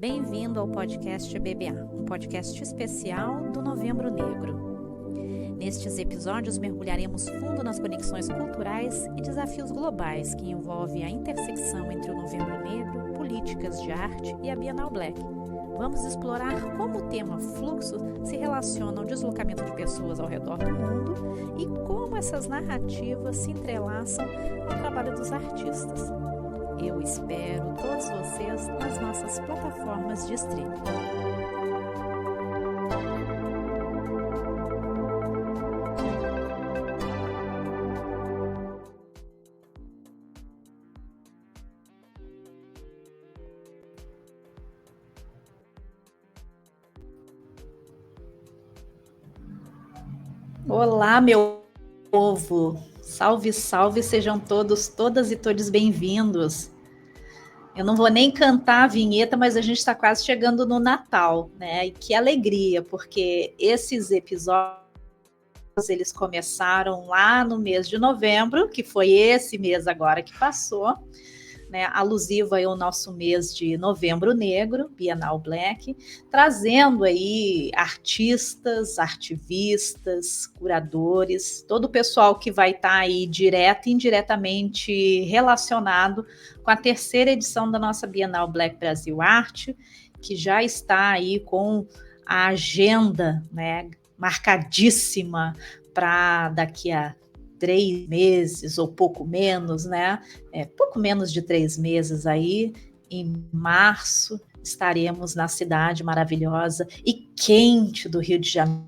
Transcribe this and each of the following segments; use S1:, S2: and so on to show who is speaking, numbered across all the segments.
S1: Bem-vindo ao podcast BBA, um podcast especial do Novembro Negro. Nestes episódios, mergulharemos fundo nas conexões culturais e desafios globais que envolvem a intersecção entre o Novembro Negro, políticas de arte e a Bienal Black. Vamos explorar como o tema fluxo se relaciona ao deslocamento de pessoas ao redor do mundo e como essas narrativas se entrelaçam ao trabalho dos artistas. Eu espero todos vocês nas nossas plataformas de streaming. Olá, meu povo! Salve, salve, sejam todas e todos bem-vindos. Eu não vou nem cantar a vinheta, mas a gente está quase chegando no Natal, né? E que alegria, porque esses episódios, eles começaram lá no mês de novembro, que foi esse mês agora que passou, né, alusivo aí ao nosso mês de Novembro Negro, Bienal Black, trazendo aí artistas, artivistas, curadores, todo o pessoal que vai estar aí direto e indiretamente relacionado com a terceira edição da nossa Bienal Black Brasil Arte, que já está aí com a agenda, né, marcadíssima para daqui a 3 meses ou pouco menos, né? Pouco menos de 3 meses aí, em março, estaremos na cidade maravilhosa e quente do Rio de Janeiro.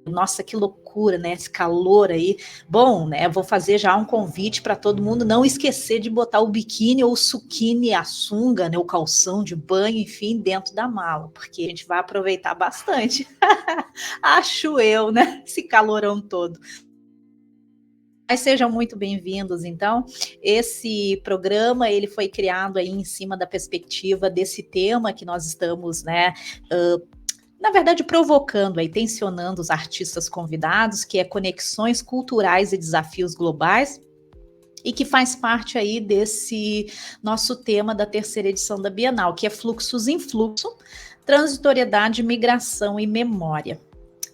S1: Nossa, que loucura, né? Esse calor aí. Bom, né? Vou fazer já um convite para todo mundo não esquecer de botar o biquíni ou o suquine, a sunga, né? O calção de banho, enfim, dentro da mala, porque a gente vai aproveitar bastante. Acho eu, né? Esse calorão todo. Mas sejam muito bem-vindos, então. Esse programa, ele foi criado aí em cima da perspectiva desse tema que nós estamos, né, na verdade, provocando aí, tensionando os artistas convidados, que é Conexões Culturais e Desafios Globais, e que faz parte aí desse nosso tema da terceira edição da Bienal, que é Fluxos em Fluxo, Transitoriedade, Migração e Memória.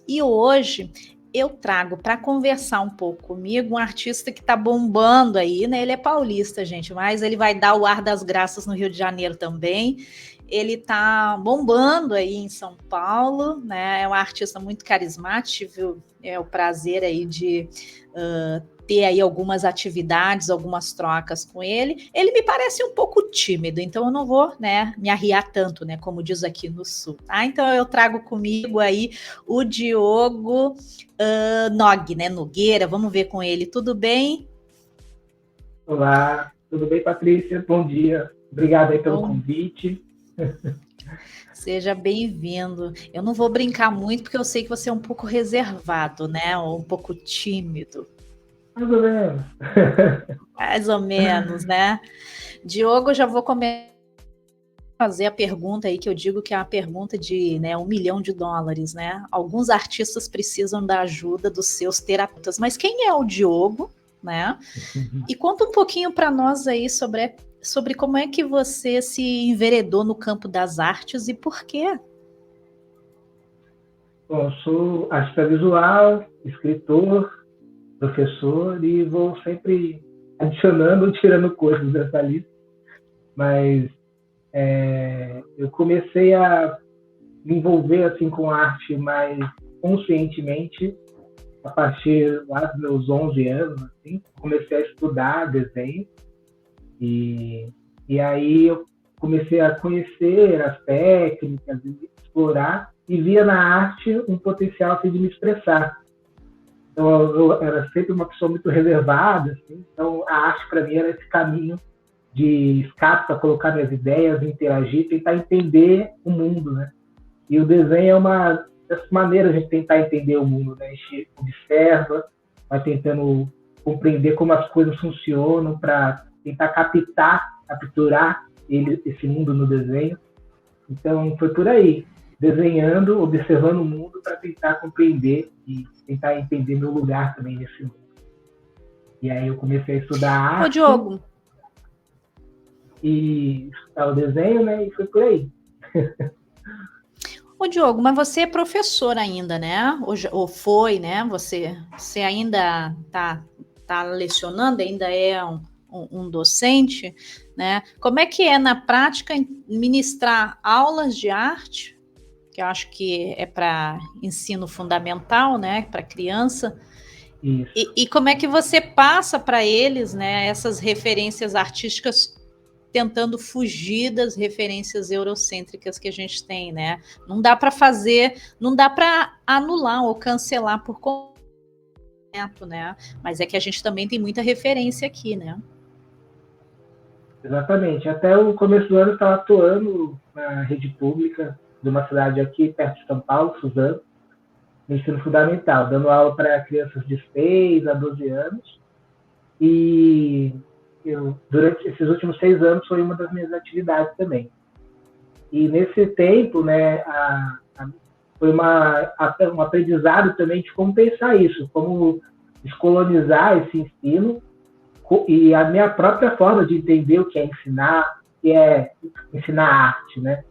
S1: E hoje eu trago para conversar um pouco comigo um artista que está bombando aí, né? Ele é paulista, gente, mas ele vai dar o ar das graças no Rio de Janeiro também. Ele está bombando aí em São Paulo, né? É um artista muito carismático, tive o prazer aí de ter aí algumas atividades, algumas trocas com ele. Ele me parece um pouco tímido, então eu não vou, né, me arriar tanto, né, como diz aqui no Sul, tá? Então eu trago comigo aí o Diogo Nogueira, vamos ver com ele, tudo bem?
S2: Olá, tudo bem, Patrícia? Bom dia, obrigado aí pelo convite.
S1: Seja bem-vindo. Eu não vou brincar muito, porque eu sei que você é um pouco reservado, né, ou um pouco tímido.
S2: Mais ou menos.
S1: Mais ou menos, né? Diogo, já vou fazer a pergunta aí, que eu digo que é uma pergunta de, né, $1 milhão, né? Alguns artistas precisam da ajuda dos seus terapeutas, mas quem é o Diogo, né? E conta um pouquinho para nós aí sobre como é que você se enveredou no campo das artes e por quê?
S2: Bom, sou artista visual, escritor, professor e vou sempre adicionando ou tirando coisas dessa lista, mas eu comecei a me envolver assim com arte mais conscientemente a partir lá dos meus 11 anos, assim, comecei a estudar desenho e aí eu comecei a conhecer as técnicas, explorar e via na arte um potencial assim, de me expressar. Então eu era sempre uma pessoa muito reservada, assim, então a arte para mim era esse caminho de escape para colocar minhas ideias, interagir, tentar entender o mundo, né? E o desenho é uma das maneiras de tentar entender o mundo, né? A gente observa, vai tentando compreender como as coisas funcionam para tentar capturar esse mundo no desenho. Então foi por aí, desenhando, observando o mundo para tentar compreender e tentar entender meu lugar também nesse mundo. E aí eu comecei a estudar arte.
S1: Ô, Diogo.
S2: E estudar o desenho, né? E foi por aí.
S1: Ô, Diogo, mas você é professor ainda, né? Ou foi, né? Você ainda tá lecionando, ainda é um docente, né? Como é que é na prática ministrar aulas de arte, que eu acho que é para ensino fundamental, né? Para criança.
S2: Isso.
S1: E como é que você passa para eles, né? Essas referências artísticas tentando fugir das referências eurocêntricas que a gente tem, né? Não dá para fazer, não dá para anular ou cancelar por completo, né? Mas é que a gente também tem muita referência aqui, né?
S2: Exatamente. Até o começo do ano eu estava atuando na rede pública de uma cidade aqui perto de São Paulo, Suzano, no ensino fundamental, dando aula para crianças de 6 a 12 anos. E durante esses últimos 6 anos foi uma das minhas atividades também. E nesse tempo, né, foi um aprendizado também de como pensar isso, como descolonizar esse ensino e a minha própria forma de entender o que é ensinar, que é ensinar arte, né?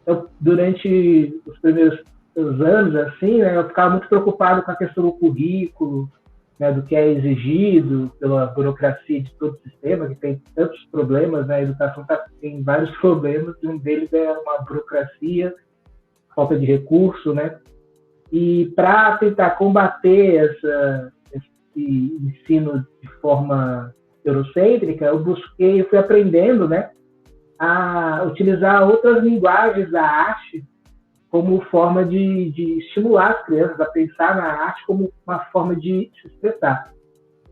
S2: Eu, durante os primeiros anos, assim, né, eu ficava muito preocupado com a questão do currículo, né, do que é exigido pela burocracia de todo o sistema, que tem tantos problemas, né? A educação tem vários problemas, e um deles é uma burocracia, falta de recurso, né? E para tentar combater esse ensino de forma eurocêntrica, eu fui aprendendo, né, a utilizar outras linguagens da arte como forma de estimular as crianças a pensar na arte como uma forma de se expressar.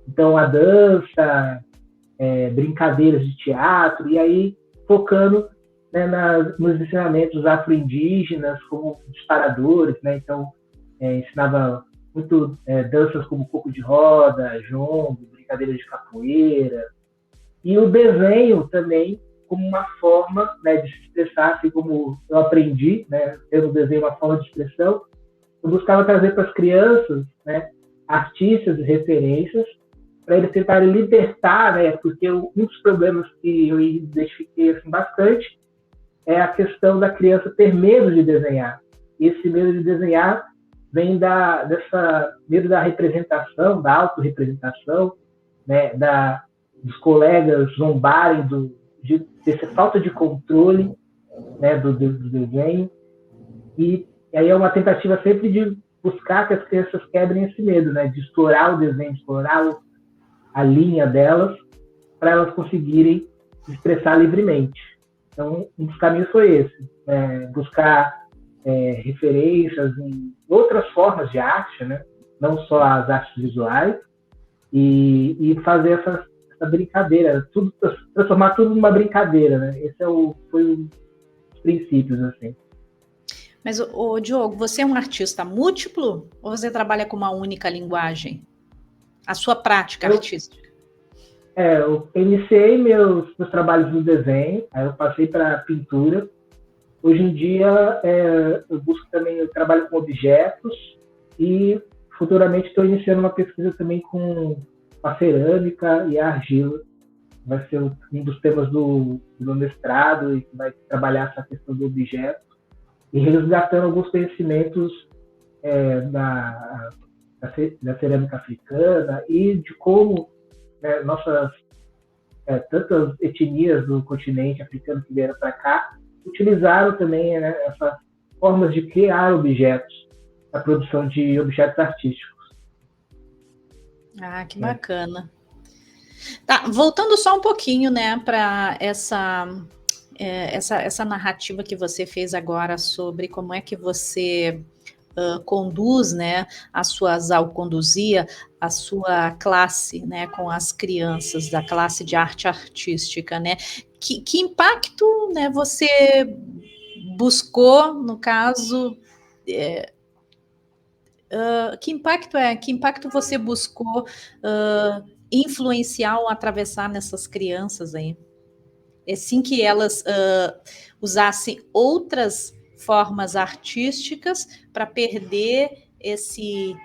S2: Então, a dança, brincadeiras de teatro, e aí focando, né, nos ensinamentos afro-indígenas como disparadores, né? Então, ensinava muito danças como coco de roda, jongo, brincadeiras de capoeira, e o desenho também como uma forma, né, de se expressar, assim como eu aprendi, né, tendo o desenho uma forma de expressão. Eu buscava trazer para as crianças, né, artistas e referências para eles tentarem libertar, né, porque um dos problemas que eu identifiquei assim, bastante é a questão da criança ter medo de desenhar. E esse medo de desenhar vem dessa medo da representação, da autorrepresentação, né, dos colegas zombarem dessa falta de controle, né, do desenho. E aí é uma tentativa sempre de buscar que as crianças quebrem esse medo, né, de explorar o desenho, explorar a linha delas, para elas conseguirem se expressar livremente. Então, um dos caminhos foi esse, buscar referências em outras formas de arte, né, não só as artes visuais, e fazer essa brincadeira, transformar tudo numa brincadeira, né? Esse foi um dos princípios, assim.
S1: Mas, Diogo, você é um artista múltiplo ou você trabalha com uma única linguagem? A sua prática artística?
S2: Eu iniciei meus trabalhos no desenho, aí eu passei para pintura. Hoje em dia, eu trabalho com objetos e futuramente estou iniciando uma pesquisa também com a cerâmica e a argila. Vai ser um dos temas do meu mestrado, e que vai trabalhar essa questão do objeto e resgatando alguns conhecimentos da cerâmica africana e de como, né, nossas tantas etnias do continente africano que vieram para cá utilizaram também, né, essas formas de criar objetos, a produção de objetos artísticos.
S1: Ah, que bacana. Tá, voltando só um pouquinho, né, para essa narrativa que você fez agora sobre como é que você conduz, né, conduzia a sua classe, né, com as crianças da classe de arte artística, né? Que impacto, né, você buscou, no caso, que impacto você buscou influenciar ou atravessar nessas crianças aí? Assim que elas usassem outras formas artísticas para perder esse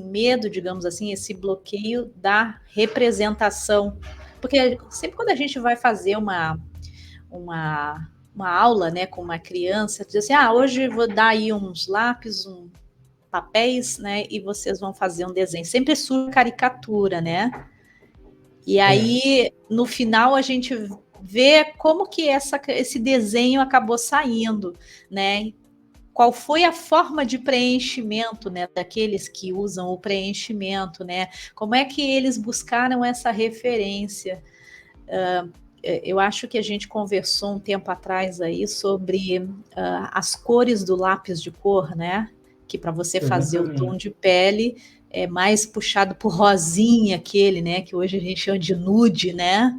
S1: medo, digamos assim, esse bloqueio da representação. Porque sempre quando a gente vai fazer uma uma aula, né, com uma criança, dizer assim, hoje eu vou dar aí uns lápis, papéis, né, e vocês vão fazer um desenho. Sempre surge caricatura, né? E aí, no final, a gente vê como que esse desenho acabou saindo, né? Qual foi a forma de preenchimento, né, daqueles que usam o preenchimento, né? Como é que eles buscaram essa referência? Eu acho que a gente conversou um tempo atrás aí sobre as cores do lápis de cor, né? Que para você fazer o tom de pele é mais puxado por rosinha aquele, né? Que hoje a gente chama de nude, né?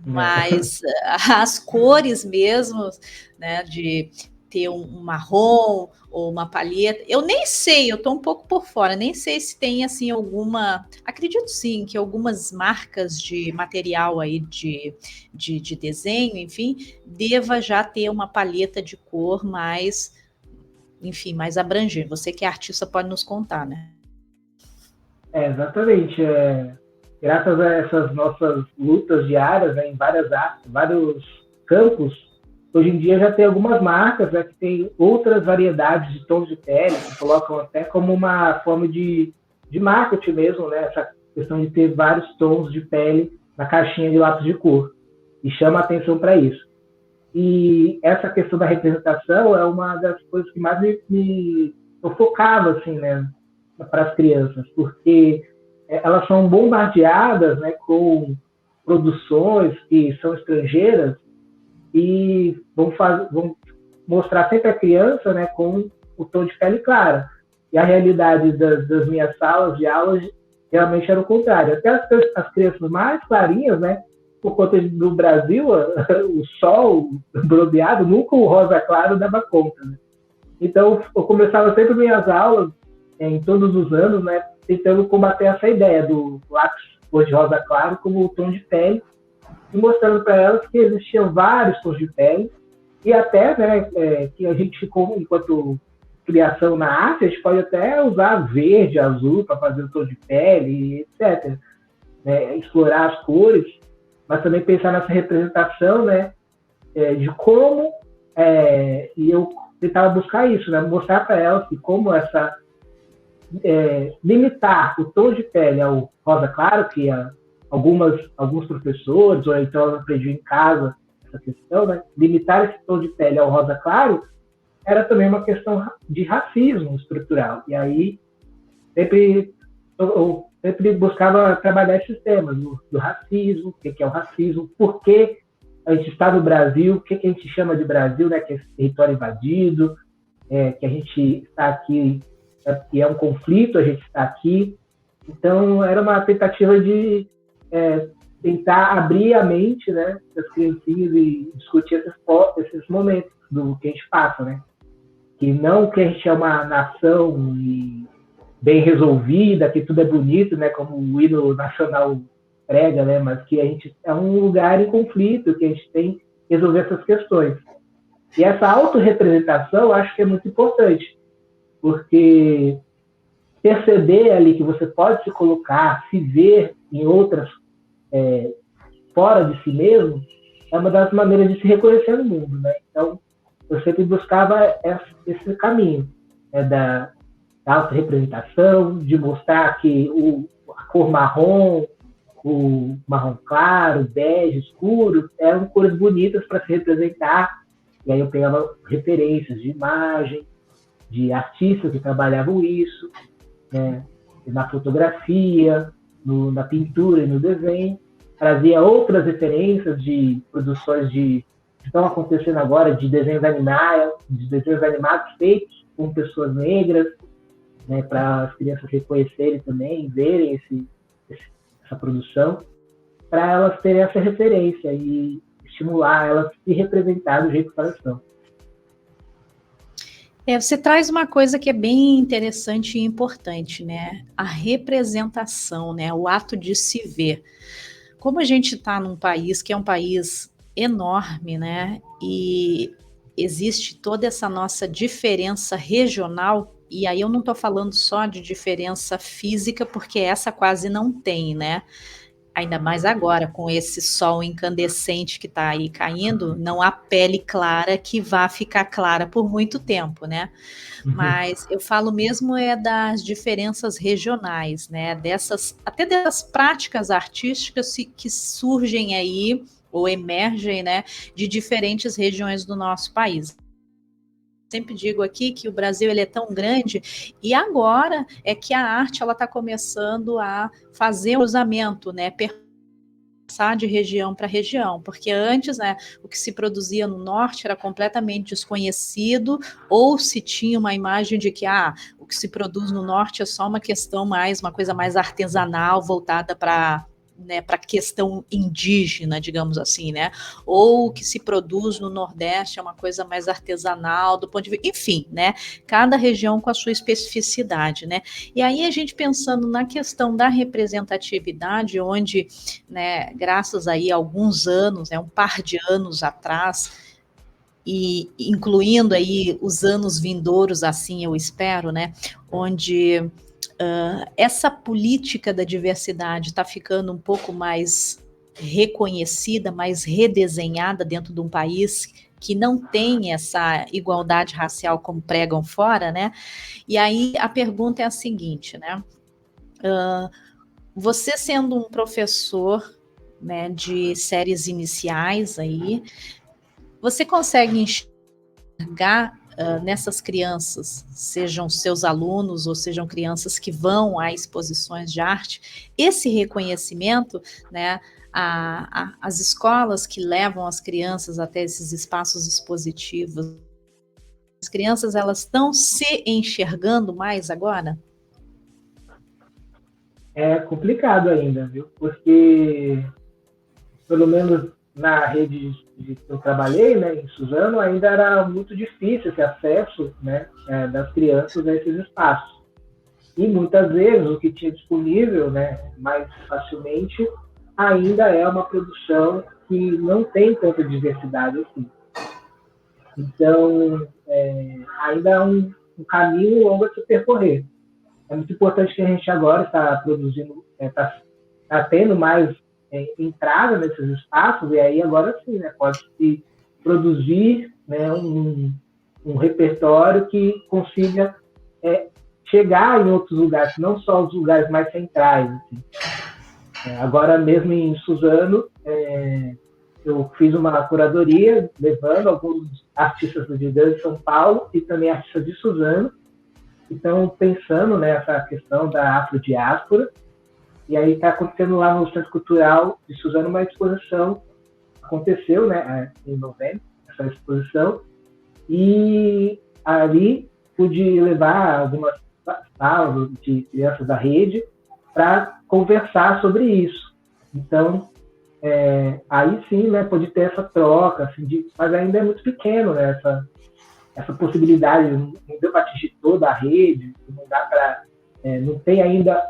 S1: Mas as cores mesmo, né? De ter um marrom ou uma palheta, eu nem sei, eu estou um pouco por fora, nem sei se tem assim acredito sim que algumas marcas de material aí de desenho, enfim, deva já ter uma palheta de cor mais, enfim, mais abrangente. Você que é artista pode nos contar, né?
S2: Exatamente. Graças a essas nossas lutas diárias, né, em vários campos, hoje em dia já tem algumas marcas, né, que tem outras variedades de tons de pele, que colocam até como uma forma de marketing mesmo, né, essa questão de ter vários tons de pele na caixinha de lápis de cor, e chama a atenção para isso. E essa questão da representação é uma das coisas que mais eu focava, assim, né, para as crianças, porque elas são bombardeadas, né, com produções que são estrangeiras e vão mostrar sempre a criança, né, com o tom de pele clara. E a realidade das minhas salas de aulas realmente era o contrário. Até as crianças mais clarinhas, né, por conta do Brasil, o sol bronzeado, nunca o rosa claro dava conta, né? Então, eu começava sempre minhas aulas, em todos os anos, né, tentando combater essa ideia do lápis cor de rosa claro como o tom de pele, e mostrando para elas que existiam vários tons de pele, e até, né, que a gente, enquanto criação na arte, a gente pode até usar verde, azul para fazer o tom de pele, etc. Né, explorar as cores, mas também pensar nessa representação, né, de como, e eu tentava buscar isso, né, mostrar para elas que como limitar o tom de pele ao rosa claro, que alguns professores, ou então eu aprendi em casa essa questão, né, limitar esse tom de pele ao rosa claro era também uma questão de racismo estrutural. E aí eu sempre buscava trabalhar esses temas do racismo, o que é o racismo, por que a gente está no Brasil, o que a gente chama de Brasil, né, que é esse território invadido, que a gente está aqui, que é um conflito, a gente está aqui. Então, era uma tentativa de tentar abrir a mente, né, das criancinhas e discutir esses momentos do que a gente passa, né? Que não que a gente é uma nação bem resolvida, que tudo é bonito, né, como o hino nacional prega, né, mas que a gente é um lugar em conflito, que a gente tem que resolver essas questões. E essa autorrepresentação, acho que é muito importante, porque perceber ali que você pode se colocar, se ver em outras, fora de si mesmo, é uma das maneiras de se reconhecer no mundo, né? Então, eu sempre buscava esse caminho, né, da autorrepresentação, de mostrar que a cor marrom, o marrom claro, bege, escuro, eram cores bonitas para se representar. E aí eu pegava referências de imagem, de artistas que trabalhavam isso, né, na fotografia, na pintura e no desenho. Trazia outras referências de produções que estão acontecendo agora, de desenhos animados feitos com pessoas negras, né, para as crianças reconhecerem também, verem essa produção, para elas terem essa referência e estimular elas a se representar do jeito que elas são.
S1: Você traz uma coisa que é bem interessante e importante, né? A representação, né? O ato de se ver. Como a gente está num país que é um país enorme, né? E existe toda essa nossa diferença regional, e aí eu não estou falando só de diferença física, porque essa quase não tem, né? Ainda mais agora, com esse sol incandescente que está aí caindo, não há pele clara que vá ficar clara por muito tempo, né? Mas eu falo mesmo das diferenças regionais, né? Até dessas práticas artísticas que surgem aí ou emergem, né, de diferentes regiões do nosso país. Sempre digo aqui que o Brasil ele é tão grande e agora é que a arte ela está começando a fazer o cruzamento, né? Passar de região para região, porque antes, né, o que se produzia no norte era completamente desconhecido, ou se tinha uma imagem de que o que se produz no norte é só uma coisa mais artesanal, voltada para a questão indígena, digamos assim, né? Ou o que se produz no Nordeste é uma coisa mais artesanal, do ponto de vista, enfim, né? Cada região com a sua especificidade, né? E aí a gente pensando na questão da representatividade, onde, né, graças aí a alguns anos, né, um par de anos atrás, e incluindo aí os anos vindouros, assim eu espero, né, onde essa política da diversidade está ficando um pouco mais reconhecida, mais redesenhada dentro de um país que não tem essa igualdade racial como pregam fora, né? E aí a pergunta é a seguinte, né? Você sendo um professor, né, de séries iniciais aí, você consegue enxergar nessas crianças, sejam seus alunos ou sejam crianças que vão a exposições de arte, esse reconhecimento, né, as escolas que levam as crianças até esses espaços expositivos, as crianças elas estão se enxergando mais agora?
S2: É complicado ainda, viu? Porque, pelo menos na rede que eu trabalhei, né, em Suzano, ainda era muito difícil esse acesso, né, das crianças a esses espaços. E muitas vezes o que tinha disponível, né, mais facilmente, ainda é uma produção que não tem tanta diversidade assim. Então, ainda é um caminho longo a se percorrer. É muito importante que a gente agora está produzindo, está tendo mais entrada nesses espaços, e aí agora sim, né, pode-se produzir, né, um repertório que consiga chegar em outros lugares, não só os lugares mais centrais. Assim. Agora mesmo em Suzano, eu fiz uma curadoria levando alguns artistas do Rio de São Paulo e também artistas de Suzano, que estão pensando nessa questão da afrodiáspora. E aí está acontecendo lá no Centro Cultural de Suzano uma exposição, aconteceu, né, em novembro, essa exposição, e ali pude levar algumas salas de crianças da rede para conversar sobre isso. Então, aí sim, né, pode ter essa troca, assim, mas ainda é muito pequeno, né, essa possibilidade, não deu para atingir toda a rede, não dá para, não tem ainda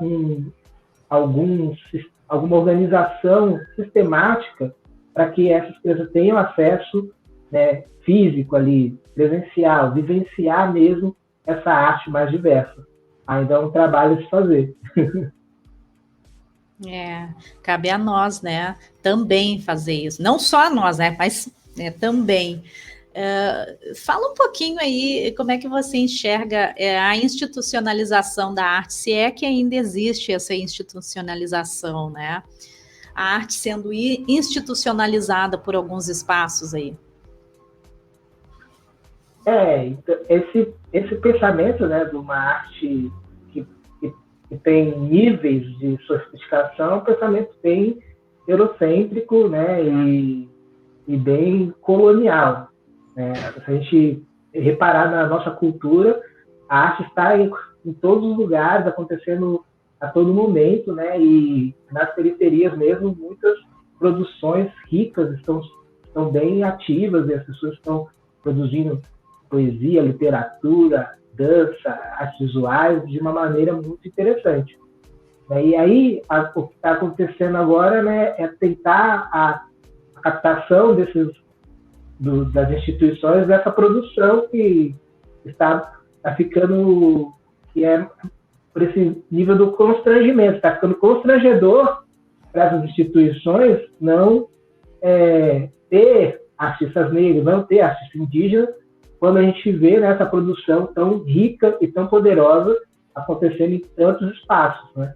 S2: alguma organização sistemática para que essas crianças tenham acesso, né, físico ali, presencial, vivenciar mesmo essa arte mais diversa. Ainda é um trabalho a se fazer.
S1: Cabe a nós, né, também fazer isso. Não só a nós, né, mas também. Fala um pouquinho aí como é que você enxerga a institucionalização da arte, se é que ainda existe essa institucionalização, né? A arte sendo institucionalizada por alguns espaços aí.
S2: Então, esse pensamento, né, de uma arte que tem níveis de sofisticação, é um pensamento bem eurocêntrico, né, e bem colonial. Se a gente reparar na nossa cultura, a arte está em todos os lugares, acontecendo a todo momento, né? E nas periferias mesmo, muitas produções ricas estão bem ativas, e as pessoas estão produzindo poesia, literatura, dança, artes visuais, de uma maneira muito interessante. E aí, o que está acontecendo agora, né, é tentar a captação das instituições, dessa produção que está ficando, que é por esse nível do constrangimento, está ficando constrangedor para essas instituições não ter artistas negros, não ter artistas indígenas, quando a gente vê, né, essa produção tão rica e tão poderosa acontecendo em tantos espaços, né?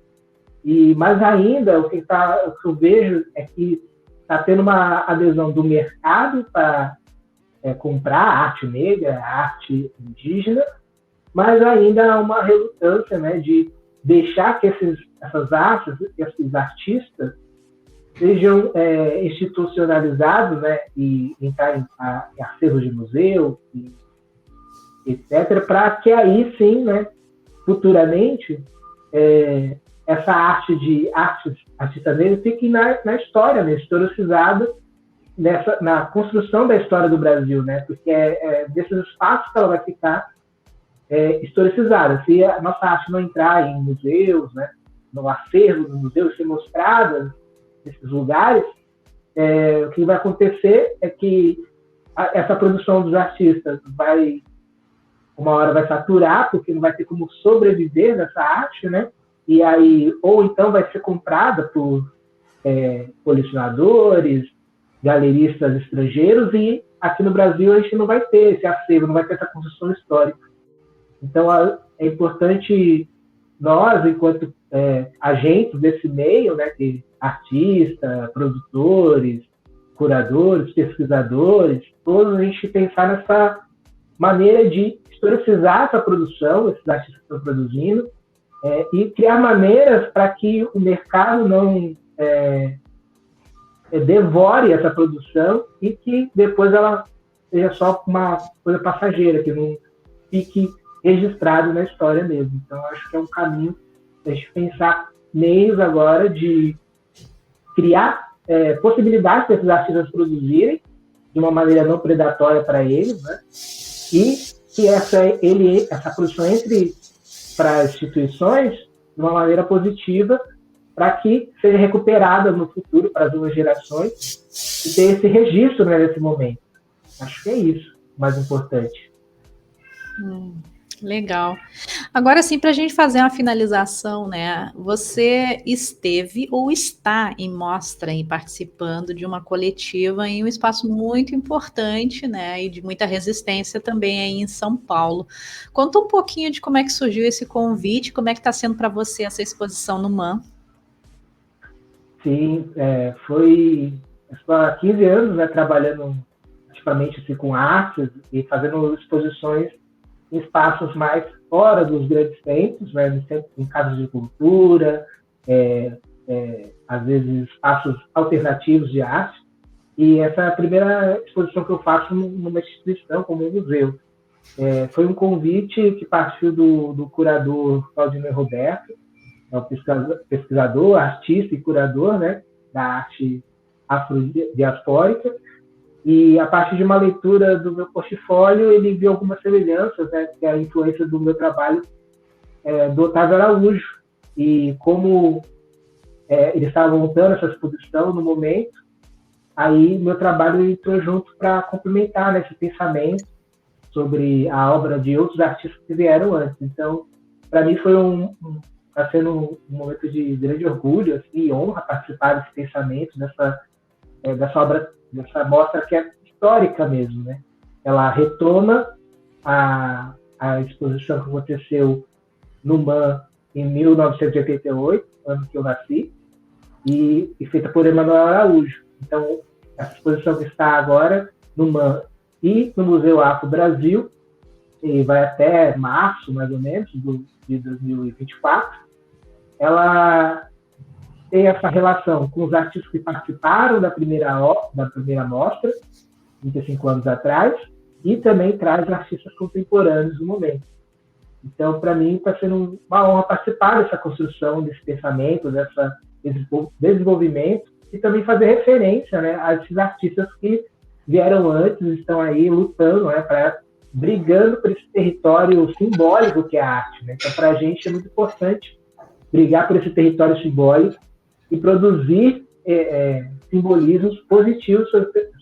S2: E mais ainda, o que eu vejo é que está tendo uma adesão do mercado para comprar arte negra, arte indígena, mas ainda há uma relutância, né, de deixar que essas artes, esses artistas sejam institucionalizados, né, e entrar em acervos de museu, etc., para que aí sim, né, futuramente, essa arte de artista negra fique na história, né, historicizada na construção da história do Brasil, né, porque desses espaços que ela vai ficar historicizada. Se a nossa arte não entrar em museus, né, no acervo do museu, ser mostrada nesses lugares, o que vai acontecer é que essa produção dos artistas uma hora vai saturar, porque não vai ter como sobreviver dessa arte, né? E aí, ou então vai ser comprada por colecionadores, galeristas estrangeiros, e aqui no Brasil a gente não vai ter esse acervo, não vai ter essa construção histórica. Então, é importante nós, enquanto agentes desse meio, né, de artistas, produtores, curadores, pesquisadores, todos a gente pensar nessa maneira de historicizar essa produção, esses artistas que estão produzindo, e criar maneiras para que o mercado não devore essa produção e que depois ela seja só uma coisa passageira, que não fique registrado na história mesmo. Então, acho que é um caminho a gente pensar meios agora de criar possibilidades para esses artistas produzirem de uma maneira não predatória para eles, né? E que essa produção entre para as instituições de uma maneira positiva para que seja recuperada no futuro para as novas gerações e ter esse registro, né, nesse momento. Acho que é isso o mais importante.
S1: Legal. Agora sim, para a gente fazer uma finalização, né? Você esteve ou está em mostra e participando de uma coletiva em um espaço muito importante, né? E de muita resistência também aí em São Paulo. Conta um pouquinho de como é que surgiu esse convite, como é que está sendo para você essa exposição no MAM.
S2: Sim, foi há 15 anos, né, trabalhando ativamente assim, com artes e fazendo exposições em espaços mais fora dos grandes centros, né, em casas de cultura, às vezes espaços alternativos de arte. E essa é a primeira exposição que eu faço numa instituição, como um museu. Foi um convite que partiu do curador Claudinei Roberto, é um pesquisador, artista e curador, né, da arte afrodiaspórica. E a partir de uma leitura do meu portfólio, ele viu algumas semelhanças, né, que é a influência do meu trabalho do Otávio Araújo. E como ele estava montando essa exposição no momento, aí meu trabalho entrou junto para complementar, né, esse pensamento sobre a obra de outros artistas que vieram antes. Então, para mim foi está sendo um momento de grande orgulho assim, e honra participar desse pensamento, dessa obra, dessa mostra que é histórica mesmo, né? Ela retoma a exposição que aconteceu no MAM em 1988, ano que eu nasci, e feita por Emanuel Araújo. Então, essa exposição que está agora no MAM e no Museu Afro Brasil, e vai até março, mais ou menos, de 2024, ela tem essa relação com os artistas que participaram da primeira mostra, 25 anos atrás, e também traz artistas contemporâneos no momento. Então, para mim, está sendo uma honra participar dessa construção, desse pensamento, desse desenvolvimento, e também fazer referência, né, a esses artistas que vieram antes, estão aí lutando, né, brigando por esse território simbólico que é a arte. Né? Então, para a gente é muito importante brigar por esse território simbólico e produzir simbolismos positivos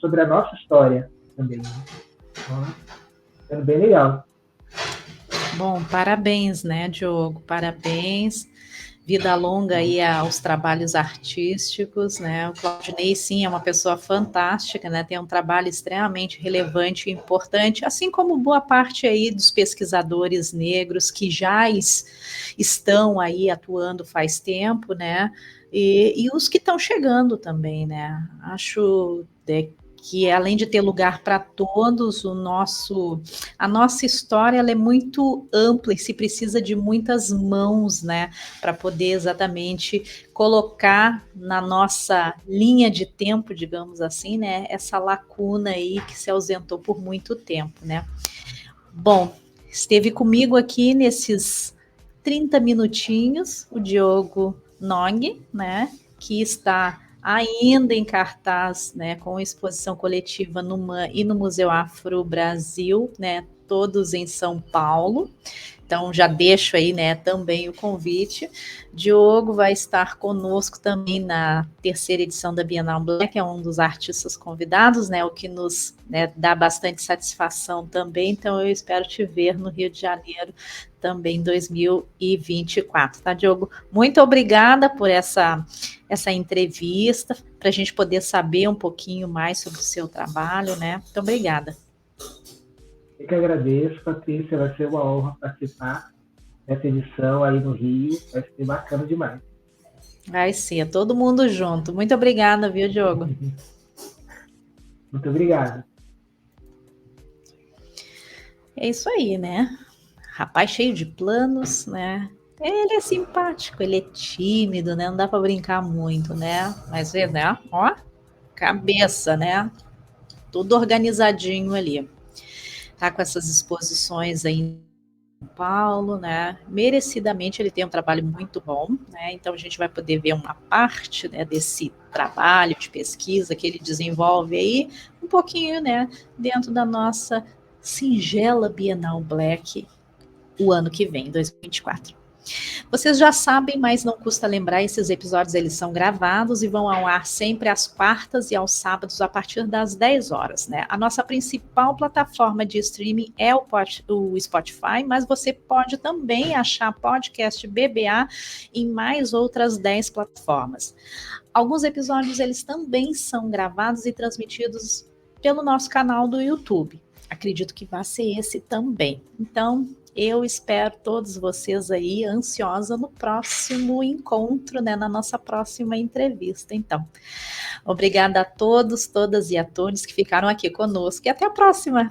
S2: sobre a nossa história também. Né? Então, sendo bem legal.
S1: Bom, parabéns, né, Diogo? Parabéns. vida longa aí aos trabalhos artísticos, né? O Claudinei, sim, é uma pessoa fantástica, né? Tem um trabalho extremamente relevante e importante, assim como boa parte aí dos pesquisadores negros que já estão aí atuando faz tempo, né? E os que estão chegando também, né? Acho que além de ter lugar para todos, a nossa história ela é muito ampla e se precisa de muitas mãos, né, para poder exatamente colocar na nossa linha de tempo, digamos assim, né, essa lacuna aí que se ausentou por muito tempo, né. Bom, esteve comigo aqui nesses 30 minutinhos o Diogo Nog, né, que está ainda em cartaz, né, com exposição coletiva no MAN e no Museu Afro Brasil, né, todos em São Paulo. Então, já deixo aí, né, também o convite. Diogo vai estar conosco também na terceira edição da Bienal Black, é um dos artistas convidados, né, o que nos, né, dá bastante satisfação também. Então, eu espero te ver no Rio de Janeiro também em 2024, tá, Diogo? Muito obrigada por essa entrevista, para a gente poder saber um pouquinho mais sobre o seu trabalho, né? Muito obrigada.
S2: Eu que agradeço, Patrícia, vai ser uma honra participar dessa edição aí no Rio, vai ser bacana demais.
S1: Vai ser, todo mundo junto. Muito obrigada, viu, Diogo?
S2: Muito obrigado.
S1: É isso aí, né? Rapaz cheio de planos, né? Ele é simpático, ele é tímido, né? Não dá para brincar muito, né? Mas vê, né? Ó, cabeça, né? Tudo organizadinho ali. Tá com essas exposições aí em São Paulo, né? Merecidamente ele tem um trabalho muito bom, né? Então a gente vai poder ver uma parte, né, desse trabalho de pesquisa que ele desenvolve aí, um pouquinho, né, dentro da nossa singela Bienal Black o ano que vem, 2024. Vocês já sabem, mas não custa lembrar, esses episódios eles são gravados e vão ao ar sempre às quartas e aos sábados a partir das 10 horas, né? A nossa principal plataforma de streaming é o Spotify, mas você pode também achar podcast BBA em mais outras 10 plataformas. Alguns episódios eles também são gravados e transmitidos pelo nosso canal do YouTube. Acredito que vai ser esse também. Então, eu espero todos vocês aí ansiosa no próximo encontro, né, na nossa próxima entrevista. Então, obrigada a todos, todas e a todos que ficaram aqui conosco e até a próxima.